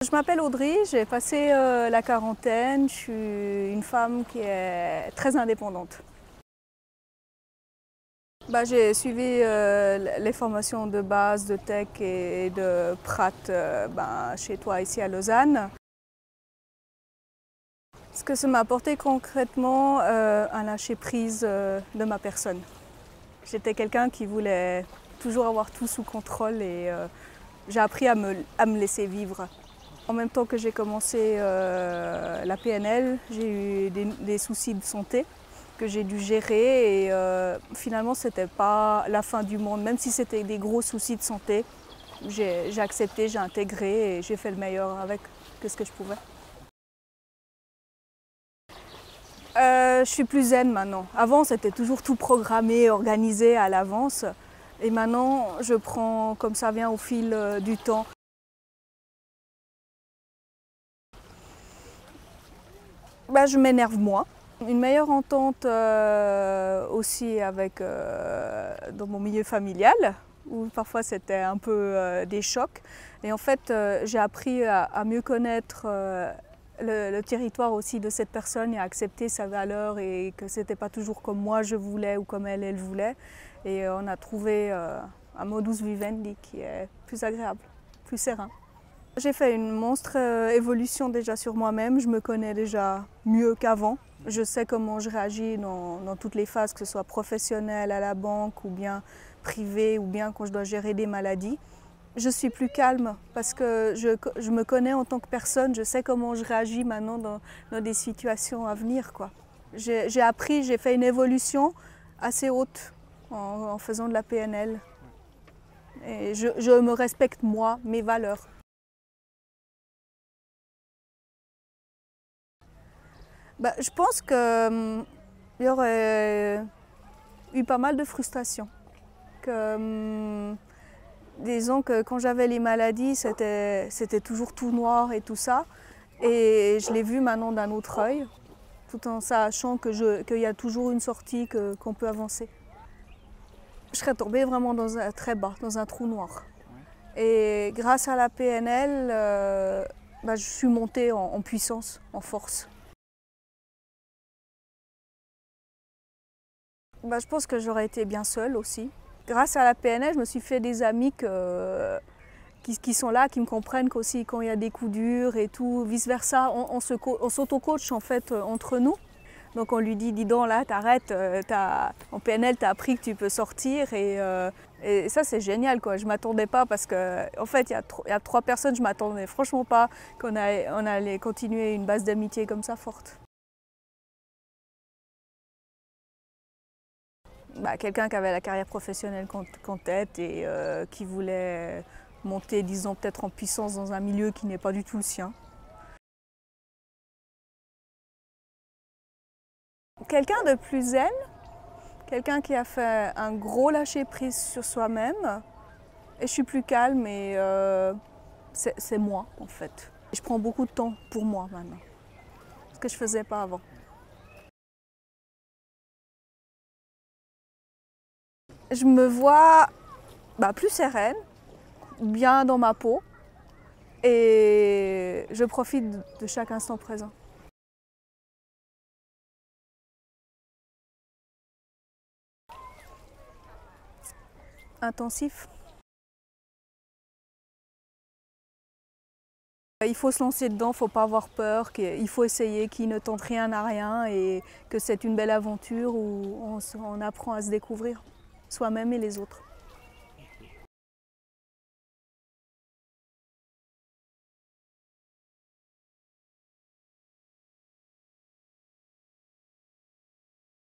Je m'appelle Audrey, j'ai passé la quarantaine, je suis une femme qui est très indépendante. J'ai suivi les formations de base de tech et de Prat chez toi ici à Lausanne. Ce que ça m'a apporté concrètement, un lâcher-prise de ma personne. J'étais quelqu'un qui voulait toujours avoir tout sous contrôle et j'ai appris à me laisser vivre. En même temps que j'ai commencé la PNL, j'ai eu des soucis de santé que j'ai dû gérer et finalement c'était pas la fin du monde. Même si c'était des gros soucis de santé, j'ai accepté, j'ai intégré et j'ai fait le meilleur avec ce que je pouvais. Je suis plus zen maintenant. Avant c'était toujours tout programmé, organisé à l'avance. Et maintenant je prends comme ça vient au fil du temps. Je m'énerve moins. Une meilleure entente aussi avec dans mon milieu familial, où parfois c'était un peu des chocs. Et en fait, j'ai appris à mieux connaître le territoire aussi de cette personne et à accepter sa valeur et que c'était pas toujours comme moi je voulais ou comme elle voulait. Et on a trouvé un modus vivendi qui est plus agréable, plus serein. J'ai fait une monstre évolution déjà sur moi-même, je me connais déjà mieux qu'avant. Je sais comment je réagis dans toutes les phases, que ce soit professionnelle, à la banque ou bien privée ou bien quand je dois gérer des maladies. Je suis plus calme parce que je me connais en tant que personne, je sais comment je réagis maintenant dans des situations à venir, quoi. J'ai appris, j'ai fait une évolution assez haute en faisant de la PNL. Et je me respecte moi, mes valeurs. Je pense qu'il y aurait eu pas mal de frustration. Disons que quand j'avais les maladies, c'était toujours tout noir et tout ça. Et je l'ai vu maintenant d'un autre œil, tout en sachant qu'il y a toujours une sortie, qu'on peut avancer. Je serais tombée vraiment très bas, dans un trou noir. Et grâce à la PNL, je suis montée en puissance, en force. Je pense que j'aurais été bien seule aussi. Grâce à la PNL, je me suis fait des amis qui sont là, qui me comprennent qu'aussi quand il y a des coups durs et tout, vice-versa, on s'auto-coach en fait entre nous. Donc on lui dit, dis donc là, t'arrêtes, en PNL, t'as appris que tu peux sortir et ça c'est génial quoi. Je m'attendais pas parce que en fait il y a 3 personnes, je m'attendais franchement pas qu'on allait continuer une base d'amitié comme ça forte. Quelqu'un qui avait la carrière professionnelle qu'en tête et qui voulait monter, disons, peut-être en puissance dans un milieu qui n'est pas du tout le sien. Quelqu'un de plus zen, quelqu'un qui a fait un gros lâcher-prise sur soi-même. Et je suis plus calme et c'est moi, en fait. Je prends beaucoup de temps pour moi maintenant, ce que je ne faisais pas avant. Je me vois plus sereine, bien dans ma peau et je profite de chaque instant présent. Intensif. Il faut se lancer dedans, il ne faut pas avoir peur, il faut essayer, qu'il ne tente rien à rien et que c'est une belle aventure où on apprend à se découvrir, soi-même et les autres.